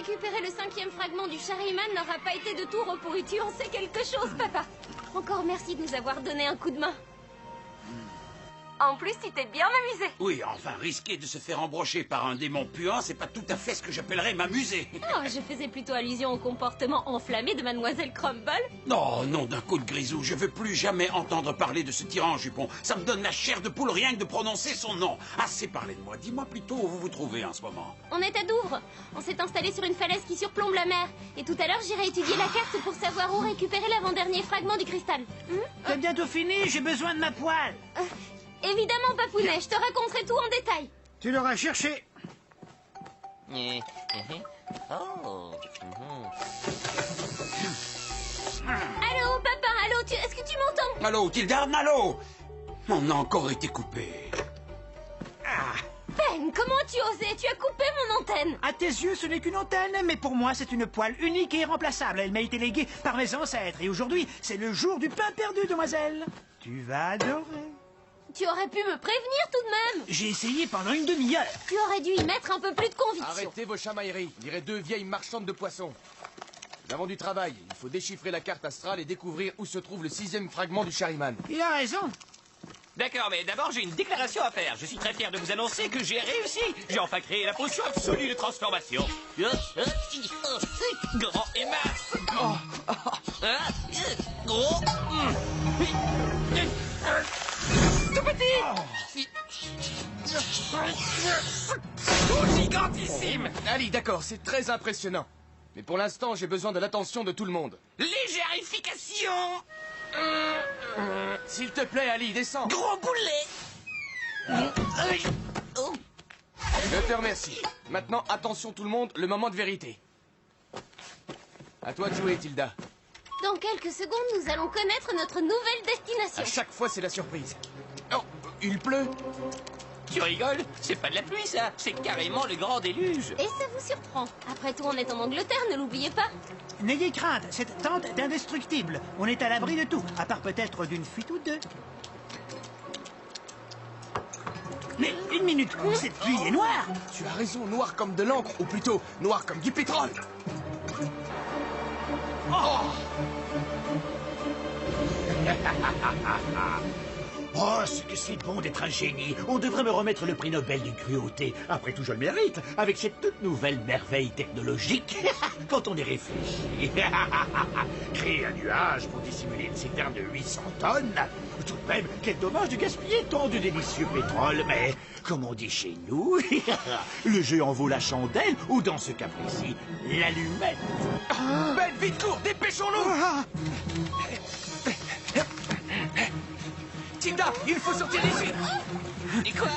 Récupérer le 5e fragment du Shariman n'aura pas été de tout repos et tu en sais quelque chose, papa. Encore merci de nous avoir donné un coup de main. En plus, tu t'es bien amusé. Oui, enfin, risquer de se faire embrocher par un démon puant, c'est pas tout à fait ce que j'appellerais m'amuser. Oh, je faisais plutôt allusion au comportement enflammé de Mademoiselle Crumble. Non, non, d'un coup de grisou, je veux plus jamais entendre parler de ce tyran jupon. Ça me donne la chair de poule rien que de prononcer son nom. Assez parlé de moi, dis-moi plutôt où vous vous trouvez en ce moment. On est à Douvres. On s'est installé sur une falaise qui surplombe la mer. Et tout à l'heure, j'irai étudier la carte pour savoir où récupérer l'avant-dernier fragment du cristal. C'est bientôt fini, j'ai besoin de ma poêle. Évidemment, Papounet, je te raconterai tout en détail. Tu l'auras cherché. Allô, papa, allô, est-ce que tu m'entends? Allô, Tildan, allô? On a encore été coupé. Ben, comment tu osais? Tu as coupé mon antenne. À tes yeux, ce n'est qu'une antenne, mais pour moi, c'est une poêle unique et irremplaçable. Elle m'a été léguée par mes ancêtres. Et aujourd'hui, c'est le jour du pain perdu, demoiselle. Tu vas adorer. Tu aurais pu me prévenir tout de même. J'ai essayé pendant une demi-heure. Tu aurais dû y mettre un peu plus de conviction. Arrêtez vos chamailleries, on dirait deux vieilles marchandes de poissons. Nous avons du travail, il faut déchiffrer la carte astrale et découvrir où se trouve le 6e fragment du Shariman. Il a raison. D'accord, mais d'abord j'ai une déclaration à faire. Je suis très fier de vous annoncer que j'ai réussi. J'ai enfin créé la potion absolue de transformation. Grand et mince. Gros. Tout petit. Tout gigantissime. Ali, d'accord, c'est très impressionnant. Mais pour l'instant, j'ai besoin de l'attention de tout le monde. Légérification. S'il te plaît, Ali, descends. Gros boulet. Je te remercie. Maintenant, attention tout le monde, le moment de vérité. À toi de jouer, Tilda. Dans quelques secondes, nous allons connaître notre nouvelle destination. À chaque fois, c'est la surprise. Oh, il pleut. Tu rigoles? C'est pas de la pluie, ça. C'est carrément le grand déluge. Et ça vous surprend. Après tout, on est en Angleterre, ne l'oubliez pas. N'ayez crainte, cette tente est indestructible. On est à l'abri de tout, à part peut-être d'une fuite ou deux. Mais une minute, cette pluie est noire. Tu as raison, noir comme de l'encre, ou plutôt noir comme du pétrole. Oh, ce que c'est bon d'être un génie. On devrait me remettre le prix Nobel du cruauté. Après tout, je le mérite, avec cette toute nouvelle merveille technologique. Quand on y réfléchit. Créer un nuage pour dissimuler une citerne de 800 tonnes. Tout de même, quel dommage de gaspiller tant de délicieux pétrole. Mais, comme on dit chez nous, le jeu en vaut la chandelle, ou dans ce cas précis, l'allumette. Ben, vite, cours, dépêchons-nous. Tilda, il faut sortir d'ici. Et quoi?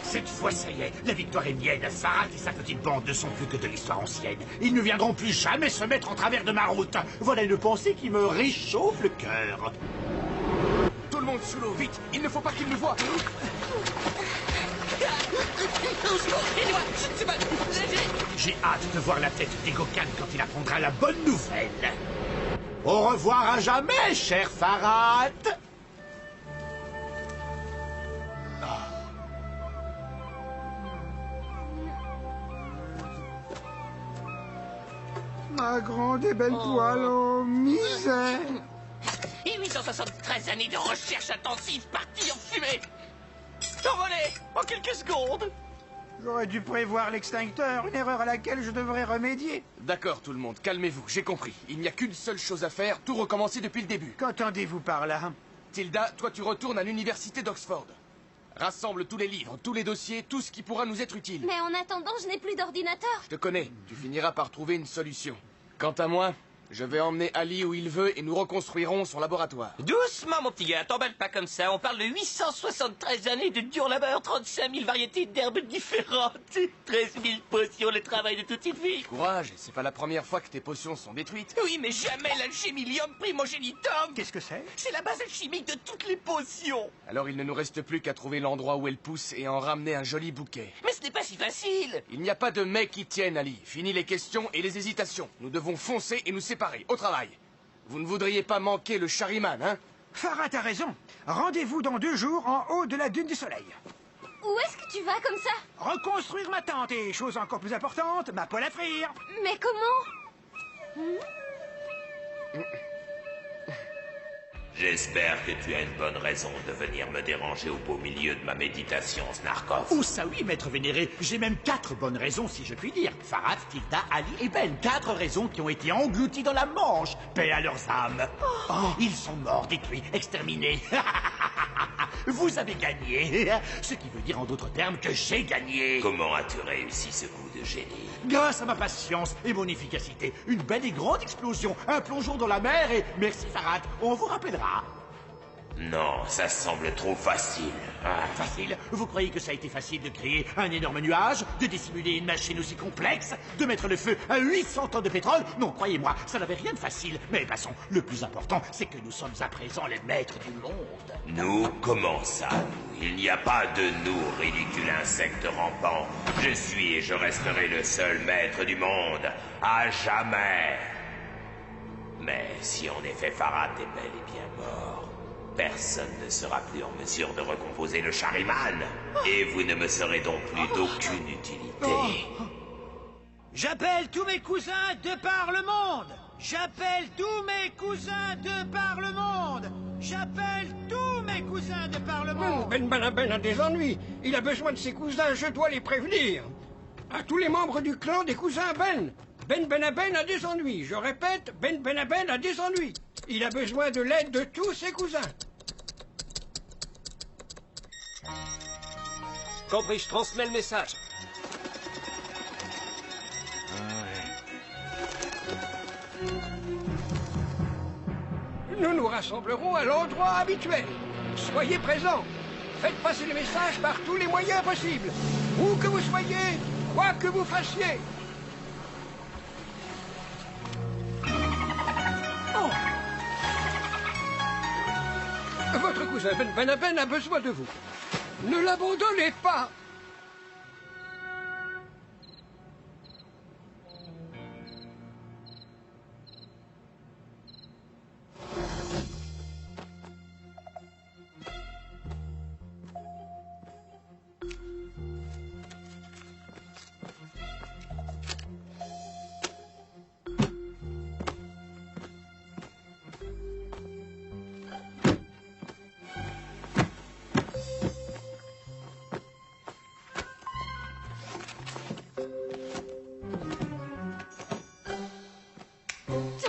Cette fois, ça y est, la victoire est mienne. Farhat et sa petite bande ne sont plus que de l'histoire ancienne. Ils ne viendront plus jamais se mettre en travers de ma route. Voilà une pensée qui me réchauffe le cœur. Tout le monde sous l'eau, vite. Il ne faut pas qu'il nous voie. J'ai hâte de voir la tête d'Egokan quand il apprendra la bonne nouvelle. Au revoir à jamais, cher Farhat. Ma grande et belle poêle, oh misère! Et 873 années de recherche intensive parties en fumée. Envolé en quelques secondes. J'aurais dû prévoir l'extincteur, une erreur à laquelle je devrais remédier. D'accord, tout le monde, calmez-vous, j'ai compris. Il n'y a qu'une seule chose à faire, tout recommencer depuis le début. Qu'entendez-vous par là? Tilda, toi tu retournes à l'université d'Oxford. Rassemble tous les livres, tous les dossiers, tout ce qui pourra nous être utile. Mais en attendant, je n'ai plus d'ordinateur. Je te connais, tu finiras par trouver une solution. Quant à moi, je vais emmener Ali où il veut et nous reconstruirons son laboratoire. Doucement, mon petit gars, t'emballe pas comme ça. On parle de 873 années de dur labeur, 35 000 variétés d'herbes différentes, 13 000 potions, le travail de toute une vie. Courage, c'est pas la première fois que tes potions sont détruites. Oui, mais jamais l'alchimilium primogenitum. Qu'est-ce que c'est? C'est la base alchimique de toutes les potions. Alors il ne nous reste plus qu'à trouver l'endroit où elles poussent et en ramener un joli bouquet. Mais ce n'est pas si facile. Il n'y a pas de mais qui tienne, Ali. Fini les questions et les hésitations. Nous devons foncer et nous séparer. Au travail. Vous ne voudriez pas manquer le Shariman, hein? Farhat a raison. Rendez-vous dans 2 jours en haut de la dune du soleil. Où est-ce que tu vas comme ça? Reconstruire ma tente et, chose encore plus importante, ma poêle à frire. Mais comment? J'espère que tu as une bonne raison de venir me déranger au beau milieu de ma méditation, Snarkov. Oh ça oui, maître vénéré, j'ai même 4 bonnes raisons, si je puis dire. Farhat, Tilda, Ali et Ben. 4 raisons qui ont été englouties dans la Manche. Paix à leurs âmes. Oh, ils sont morts, détruits, exterminés. Vous avez gagné. Ce qui veut dire en d'autres termes que j'ai gagné. Comment as-tu réussi ce coup de génie? Grâce à ma patience et mon efficacité. Une belle et grande explosion, un plongeon dans la mer et... Merci Farhat, on vous rappellera. Non, ça semble trop facile. Ah. Facile? Vous croyez que ça a été facile de créer un énorme nuage, de dissimuler une machine aussi complexe, de mettre le feu à 800 tonnes de pétrole? Non, croyez-moi, ça n'avait rien de facile. Mais passons, le plus important, c'est que nous sommes à présent les maîtres du monde. Nous? Comment ça, nous? Il n'y a pas de nous, ridicule insecte rampant. Je suis et je resterai le seul maître du monde, à jamais. Mais si en effet Farhat est bel et bien mort, personne ne sera plus en mesure de recomposer le Shariman. Et vous ne me serez donc plus d'aucune utilité. J'appelle tous mes cousins de par le monde. J'appelle tous mes cousins de par le monde. J'appelle tous mes cousins de par le monde. Ben Benaben a des ennuis. Il a besoin de ses cousins, je dois les prévenir. À tous les membres du clan des cousins Ben. Ben Benaben a des ennuis. Je répète, Ben Benaben a des ennuis. Il a besoin de l'aide de tous ses cousins. Compris, je transmets le message. Nous nous rassemblerons à l'endroit habituel. Soyez présents. Faites passer le message par tous les moyens possibles. Où que vous soyez, quoi que vous fassiez. Oh. Votre cousin Ben Benaben a besoin de vous. Ne l'abandonnez pas.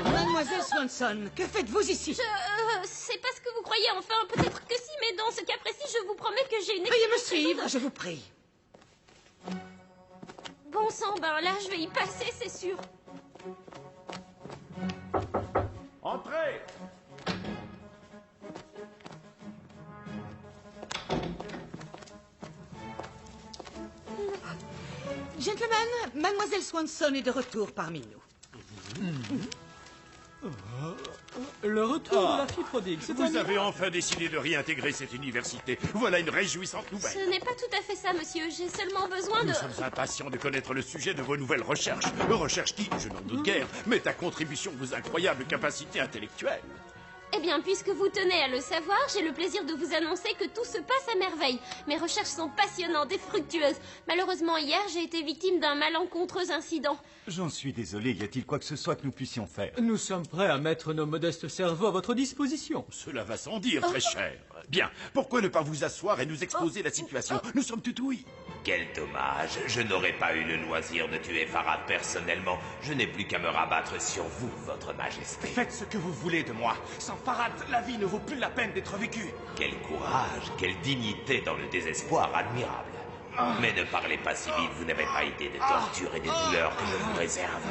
Mademoiselle Swanson, que faites-vous ici? C'est pas ce que vous croyez, enfin, peut-être que si, mais dans ce cas précis, je vous promets que j'ai une... Veuillez me suivre, je vous prie. Bon sang, ben là, je vais y passer, c'est sûr. Entrez. Gentlemen, Mademoiselle Swanson est de retour parmi nous. Le retour de la fille prodigue, c'est Vous avez enfin décidé de réintégrer cette université. Voilà une réjouissante nouvelle. Ce n'est pas tout à fait ça, monsieur. J'ai seulement besoin de... Nous sommes impatients de connaître le sujet de vos nouvelles recherches. Recherches qui, je n'en doute guère, mettent à contribution vos incroyables capacités intellectuelles. Eh bien, puisque vous tenez à le savoir, j'ai le plaisir de vous annoncer que tout se passe à merveille. Mes recherches sont passionnantes et fructueuses. Malheureusement, hier, j'ai été victime d'un malencontreux incident. J'en suis désolé, y a-t-il quoi que ce soit que nous puissions faire? Nous sommes prêts à mettre nos modestes cerveaux à votre disposition. Cela va sans dire, très cher. Bien, pourquoi ne pas vous asseoir et nous exposer la situation? Nous sommes tout ouïs. Quel dommage, je n'aurais pas eu le loisir de tuer Farhat personnellement. Je n'ai plus qu'à me rabattre sur vous, votre majesté. Faites ce que vous voulez de moi. Sans Farhat, la vie ne vaut plus la peine d'être vécue. Quel courage, quelle dignité dans le désespoir admirable. Mais ne parlez pas si vite, vous n'avez pas idée des tortures et des douleurs que je vous réserve.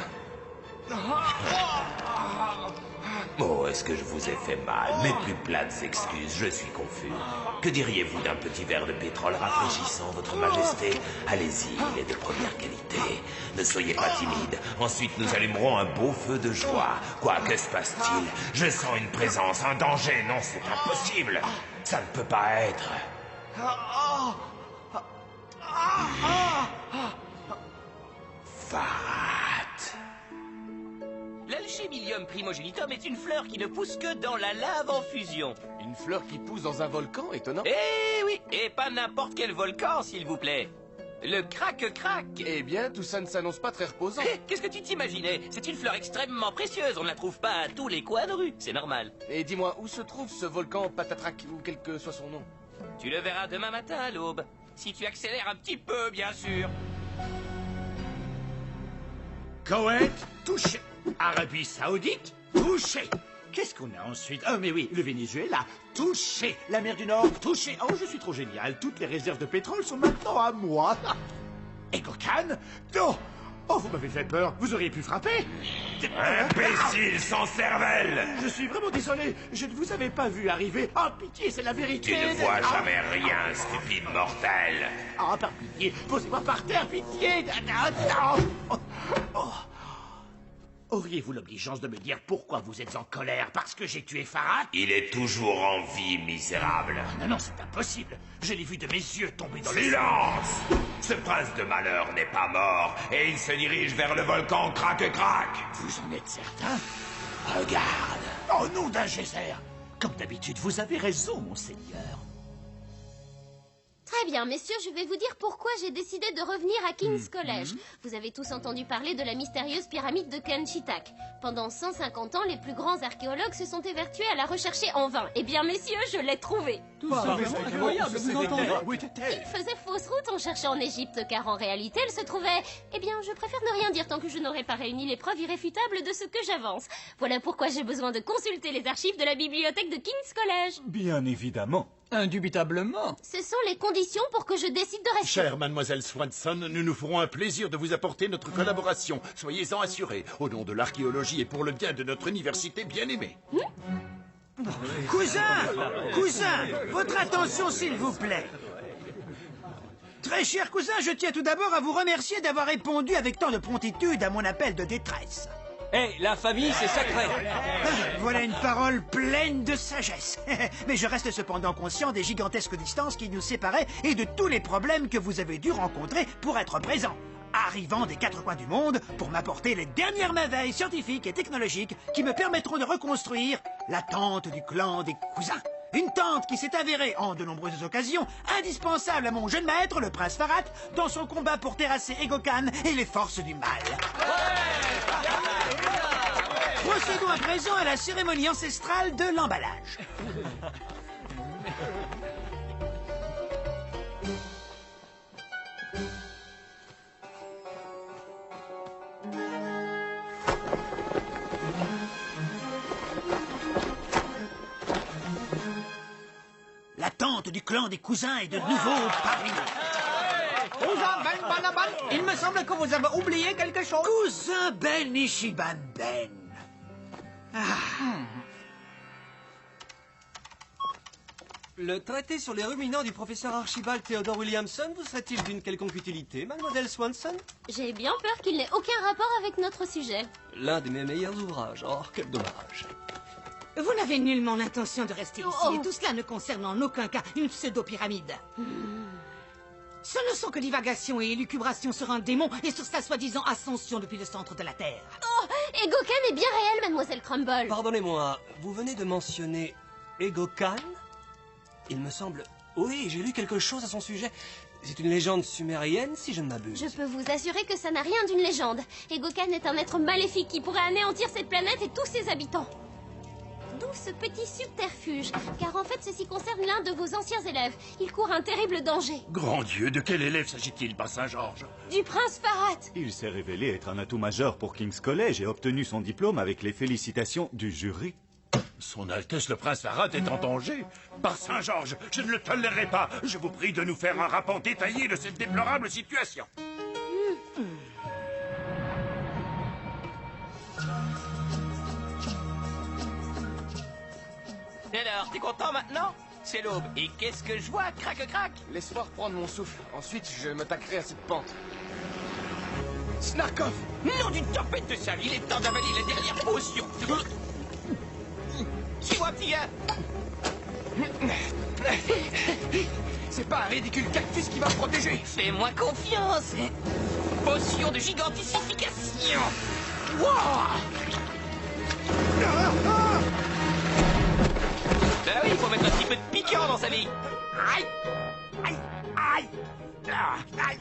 Oh, est-ce que je vous ai fait mal? Mes plus plates excuses, je suis confus. Que diriez-vous d'un petit verre de pétrole rafraîchissant, votre majesté? Allez-y, il est de première qualité. Ne soyez pas timide. Ensuite, nous allumerons un beau feu de joie. Quoi, que se passe-t-il? Je sens une présence, un danger. Non, c'est impossible. Ça ne peut pas être. Farhat. La Chemilium primogenitum est une fleur qui ne pousse que dans la lave en fusion. Une fleur qui pousse dans un volcan, étonnant. Eh oui, et pas n'importe quel volcan, s'il vous plaît. Le crac-crac. Eh bien, tout ça ne s'annonce pas très reposant. Qu'est-ce que tu t'imaginais? C'est une fleur extrêmement précieuse, on ne la trouve pas à tous les coins de rue, c'est normal. Et dis-moi, où se trouve ce volcan Patatrac, ou quel que soit son nom? Tu le verras demain matin à l'aube. Si tu accélères un petit peu, bien sûr. Koweït, touché. Arabie Saoudite, touché. Qu'est-ce qu'on a ensuite? Oh, mais oui, le Venezuela, touché. La mer du Nord, touché. Oh, je suis trop génial. Toutes les réserves de pétrole sont maintenant à moi. Egokan? Non. Oh, vous m'avez fait peur. Vous auriez pu frapper. Imbécile sans cervelle! Je suis vraiment désolé. Je ne vous avais pas vu arriver. Oh, pitié, c'est la vérité. Tu ne vois jamais rien, stupide mortel. Ah, par pitié, posez-moi par terre, pitié. Non. Oh. Auriez-vous l'obligeance de me dire pourquoi vous êtes en colère? Parce que j'ai tué Farhat? Il est toujours en vie, misérable. Non, non, c'est impossible. Je l'ai vu de mes yeux tomber dans le... Silence! Ce prince de malheur n'est pas mort et il se dirige vers le volcan Crac-Crac. Vous en êtes certain? Regarde. Oh, nom d'un geyser. Comme d'habitude, vous avez raison, monseigneur. Très bien, messieurs, je vais vous dire pourquoi j'ai décidé de revenir à King's College. Vous avez tous entendu parler de la mystérieuse pyramide de Kenchitak. Pendant 150 ans, les plus grands archéologues se sont évertués à la rechercher en vain. Eh bien, messieurs, je l'ai trouvée. Tout ça, c'est incroyable, vous entendez? Il faisait fausse route en cherchant en Égypte, car en réalité, elle se trouvait... Eh bien, je préfère ne rien dire tant que je n'aurai pas réuni les preuves irréfutables de ce que j'avance. Voilà pourquoi j'ai besoin de consulter les archives de la bibliothèque de King's College. Bien évidemment. Indubitablement. Ce sont les conditions pour que je décide de rester. Chère mademoiselle Swanson, nous nous ferons un plaisir de vous apporter notre collaboration. Soyez-en assurés, au nom de l'archéologie et pour le bien de notre université bien-aimée. Cousin, votre attention s'il vous plaît. Très cher cousin, je tiens tout d'abord à vous remercier d'avoir répondu avec tant de promptitude à mon appel de détresse. Hé, la famille, c'est sacré. Voilà une parole pleine de sagesse. Mais je reste cependant conscient des gigantesques distances qui nous séparaient et de tous les problèmes que vous avez dû rencontrer pour être présent, arrivant des quatre coins du monde pour m'apporter les dernières merveilles scientifiques et technologiques qui me permettront de reconstruire la tente du clan des cousins. Une tente qui s'est avérée, en de nombreuses occasions, indispensable à mon jeune maître, le prince Farhat, dans son combat pour terrasser Egokan et les forces du mal. Procédons à présent à la cérémonie ancestrale de l'emballage. La tente du clan des cousins est de nouveau parmi nous. Cousin Ben Banaban, il me semble que vous avez oublié quelque chose. Cousin Ben Ishiban Ben. Le traité sur les ruminants du professeur Archibald Theodore Williamson vous serait-il d'une quelconque utilité, mademoiselle Swanson? J'ai bien peur qu'il n'ait aucun rapport avec notre sujet. L'un de mes meilleurs ouvrages. Oh, quel dommage. Vous n'avez nullement l'intention de rester ici, et tout cela ne concerne en aucun cas une pseudo-pyramide. Ce ne sont que divagations et élucubrations sur un démon et sur sa soi-disant ascension depuis le centre de la Terre. Oh, Egokan est bien réel, mademoiselle Crumble. Pardonnez-moi, vous venez de mentionner Egokan? Il me semble... Oui, j'ai lu quelque chose à son sujet. C'est une légende sumérienne, si je ne m'abuse. Je peux vous assurer que ça n'a rien d'une légende. Egokan est un être maléfique qui pourrait anéantir cette planète et tous ses habitants. D'où ce petit subterfuge, car en fait ceci concerne l'un de vos anciens élèves. Il court un terrible danger. Grand Dieu, de quel élève s'agit-il, pas Saint-Georges? Du prince Farhat. Il s'est révélé être un atout majeur pour King's College et a obtenu son diplôme avec les félicitations du jury. Son Altesse le Prince Farhat est en danger. Par Saint-Georges, je ne le tolérerai pas. Je vous prie de nous faire un rapport détaillé de cette déplorable situation. Alors, t'es content maintenant? C'est l'aube. Et qu'est-ce que je vois? Crac-crac. Laisse-moi reprendre mon souffle. Ensuite, je m'attaquerai à cette pente. Snarkov! Nom d'une tempête de sale, il est temps d'avaler la dernière potion. Suis-moi, petit gars. C'est pas un ridicule cactus qui va me protéger. Fais-moi confiance. Potion de giganticification. Wow! Bah oui, il faut mettre un petit peu de piquant dans sa vie. Aïe! Aïe! Aïe! Aïe!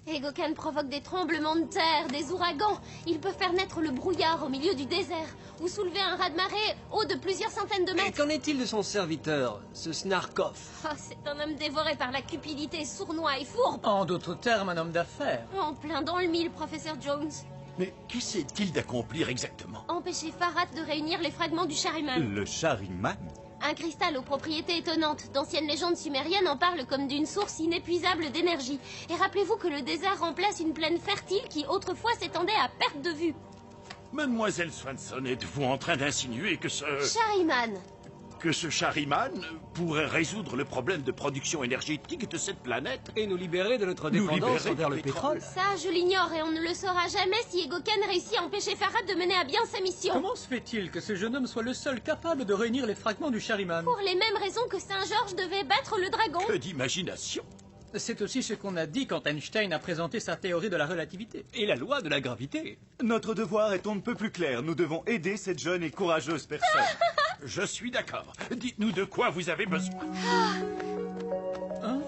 Egokan provoque des tremblements de terre, des ouragans. Il peut faire naître le brouillard au milieu du désert, ou soulever un raz-de-marée haut de plusieurs centaines de Et mètres. qu'en est-il de son serviteur, ce Snarkov? Oh, c'est un homme dévoré par la cupidité, sournois et fourbe. En d'autres termes, un homme d'affaires. En plein dans le mille, professeur Jones. Mais qu'essaie-t-il d'accomplir exactement? Empêcher Farhat de réunir les fragments du Shariman. Le Shariman? Un cristal aux propriétés étonnantes. D'anciennes légendes sumériennes en parlent comme d'une source inépuisable d'énergie. Et rappelez-vous que le désert remplace une plaine fertile qui autrefois s'étendait à perte de vue. Mademoiselle Swanson, êtes-vous en train d'insinuer que ce Shariman pourrait résoudre le problème de production énergétique de cette planète? Et nous libérer de notre dépendance envers le pétrole? Ça, je l'ignore et on ne le saura jamais si Egokan réussit à empêcher Farhat de mener à bien sa mission. Comment se fait-il que ce jeune homme soit le seul capable de réunir les fragments du Shariman? Pour les mêmes raisons que Saint-Georges devait battre le dragon. Que d'imagination! C'est aussi ce qu'on a dit quand Einstein a présenté sa théorie de la relativité. Et la loi de la gravité. Notre devoir est on ne peut plus clair. Nous devons aider cette jeune et courageuse personne. Je suis d'accord. Dites-nous de quoi vous avez besoin. Hein?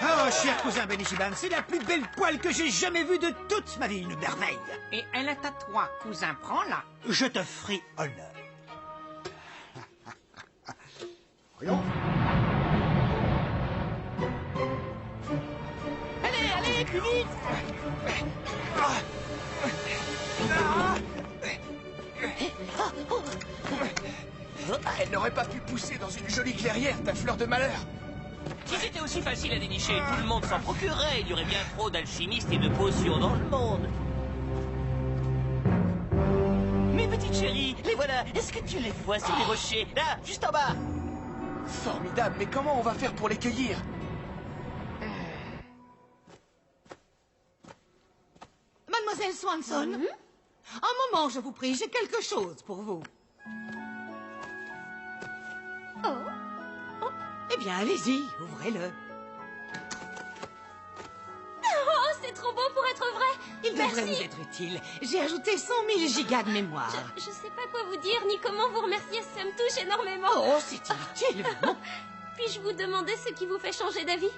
Oh, cher cousin Benishiban, c'est la plus belle poêle que j'ai jamais vue de toute ma vie, une merveille. Et elle est à toi, cousin, prends-la. Je te ferai honneur. Voyons. Allez, plus vite. Elle n'aurait pas pu pousser dans une jolie clairière, ta fleur de malheur. Si c'était aussi facile à dénicher, tout le monde s'en procurerait. Il y aurait bien trop d'alchimistes et de potions dans le monde. Mes petites chéries, les voilà. Est-ce que tu les vois sur les rochers? Là, juste en bas. Formidable, mais comment on va faire pour les cueillir? Mademoiselle Swanson, un moment, je vous prie, j'ai quelque chose pour vous. Eh bien, allez-y, ouvrez-le. Oh, c'est trop beau pour être vrai. Il devrait vous être utile. J'ai ajouté 100 000 gigas de mémoire. Je sais pas quoi vous dire, ni comment vous remercier, ça me touche énormément. Oh, c'est inutile, vraiment. Puis-je vous demander ce qui vous fait changer d'avis?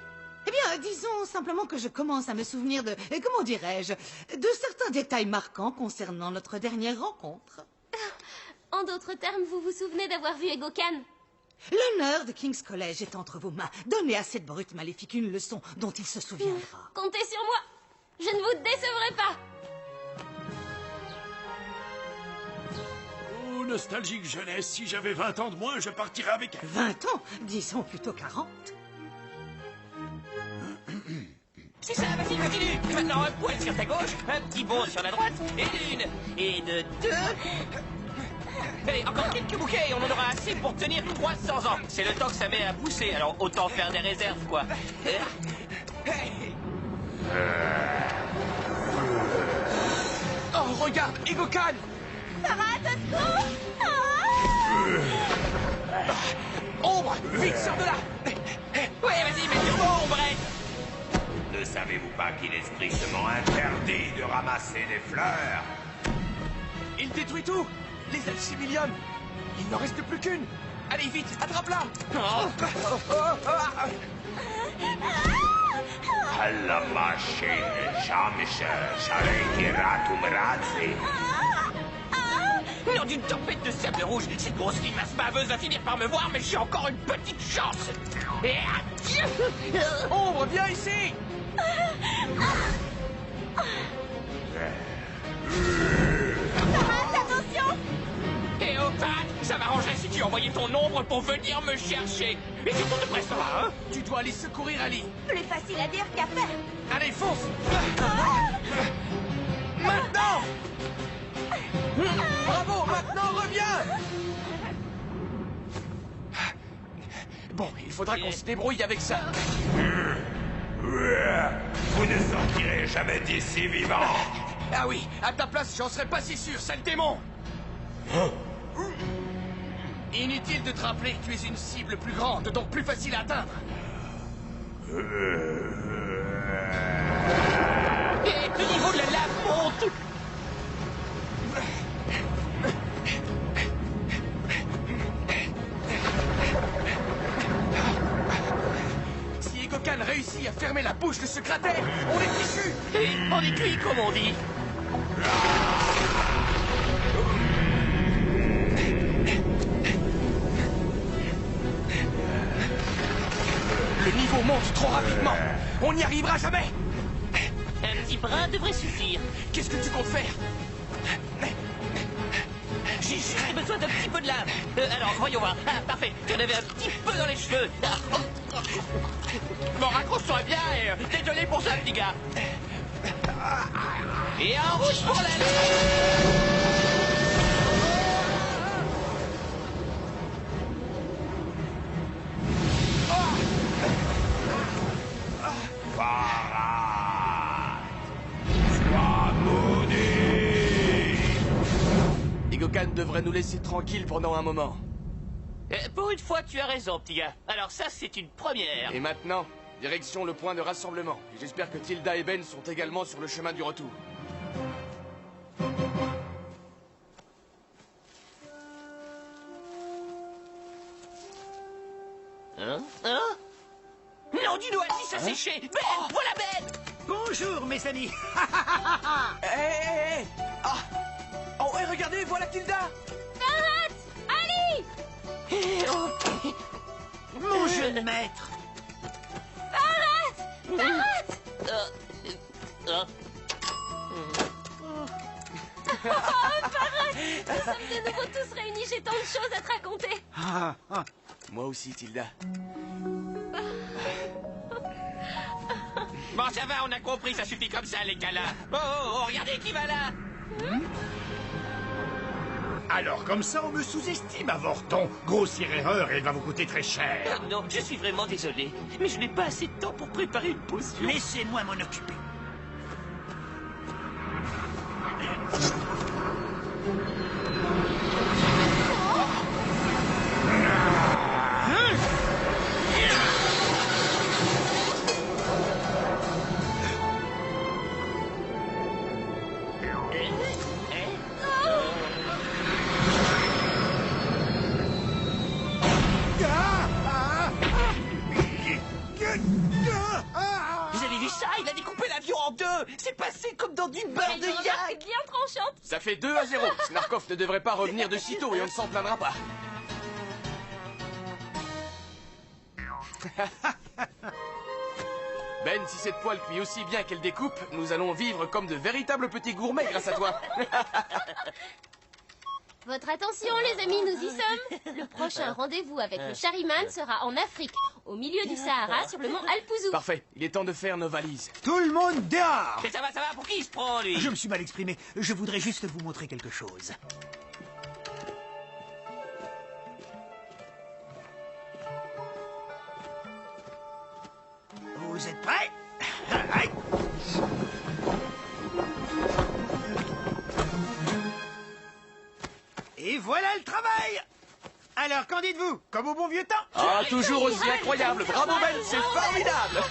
Eh bien, disons simplement que je commence à me souvenir de, comment dirais-je, de certains détails marquants concernant notre dernière rencontre. En d'autres termes, vous vous souvenez d'avoir vu Egokan? L'honneur de King's College est entre vos mains. Donnez à cette brute maléfique une leçon dont il se souviendra. Comptez sur moi. Je ne vous décevrai pas. Oh, nostalgique jeunesse, si j'avais 20 ans de moins, je partirais avec elle. 20 ans? Disons plutôt 40. C'est ça, vas-y, continue. Maintenant, un poil sur ta gauche, un petit bond sur la droite, et d'une, et de deux. Allez, encore quelques bouquets et on en aura assez pour tenir 300 ans. C'est le temps que ça met à pousser, alors autant faire des réserves, quoi. Oh, regarde, Egokan! Farhat, Ombre, vite, sors de là! Ouais, vas-y, mets du ombre. Ne savez-vous pas qu'il est strictement interdit de ramasser des fleurs? Il détruit tout! Les alchimiliums! Il n'en reste plus qu'une! Allez, vite, attrape-la! Alla machine, Jamische, Shalekiratum Razi. Non, d'une tempête de sable rouge, cette grosse limace baveuse va finir par me voir, mais j'ai encore une petite chance. Et adieu! Ombre, viens ici! attention! Et au Pat, ça m'arrangerait si tu envoyais ton ombre pour venir me chercher. Et surtout ne presse pas, hein? Tu dois aller secourir Ali. Plus facile à dire qu'à faire. Allez, fonce! Maintenant! Bravo, maintenant reviens! Bon, il faudra qu'on se débrouille avec ça. Vous ne sortirai jamais d'ici vivant. Ah oui, à ta place, j'en serais pas si sûr, sale démon. Inutile de te rappeler que tu es une cible plus grande, donc plus facile à atteindre. Et le niveau de la lave monte. Si Egokan réussit à fermer la bouche de ce cratère, on est fichu. Et on est cuit, comme on dit. Le niveau monte trop rapidement. On n'y arrivera jamais. Un petit brin devrait suffire. Qu'est-ce que tu comptes faire? J'ai juste besoin d'un petit peu de lave. Alors, voyons voir. Ah, parfait. Tu en avais un petit peu dans les cheveux. Bon, raccroche-toi bien et désolé pour ça, petit gars. Et en rouge pour la Egokan devrait nous laisser tranquilles pendant un moment. Pour une fois, tu as raison, petit gars. Alors ça, c'est une première. Et maintenant, direction le point de rassemblement. Et j'espère que Tilda et Ben sont également sur le chemin du retour. Hein? Non, du doigt, si ça séchait. Ben, voilà Ben. Bonjour, mes amis. Hé. Ah. Oh, et regardez, voilà Tilda. Arrête! Ali! Mon jeune maître. Arrête! Arrête! Arrête! Nous sommes de nouveau tous réunis, j'ai tant de choses à te raconter. Moi aussi, Tilda. Bon, ça va, on a compris, ça suffit comme ça, les câlins. Oh, regardez qui va là. Alors, comme ça, on me sous-estime, avorton. Grossière erreur, elle va vous coûter très cher. Non, je suis vraiment désolé, mais je n'ai pas assez de temps pour préparer une potion. Laissez-moi m'en occuper. Vous avez vu ça? Il a découpé l'avion en deux. C'est passé comme dans du beurre de yak. C'est bien tranchante. Ça fait 2-0. Snarkov ne devrait pas revenir de sitôt et on ne s'en plaindra pas. Ben, si cette poêle cuit aussi bien qu'elle découpe, nous allons vivre comme de véritables petits gourmets grâce à toi. Votre attention, les amis, nous y sommes. Le prochain rendez-vous avec le Shariman sera en Afrique, au milieu du Sahara, sur le mont Alpouzou. Parfait, il est temps de faire nos valises. Tout le monde dehors. Mais ça va, pour qui il se prend, lui? Je me suis mal exprimé. Je voudrais juste vous montrer quelque chose. Vous êtes prêts? Aïe. Et voilà le travail. Alors, qu'en dites-vous? Comme au bon vieux temps? Ah, toujours aussi incroyable. Bravo Ben, c'est formidable.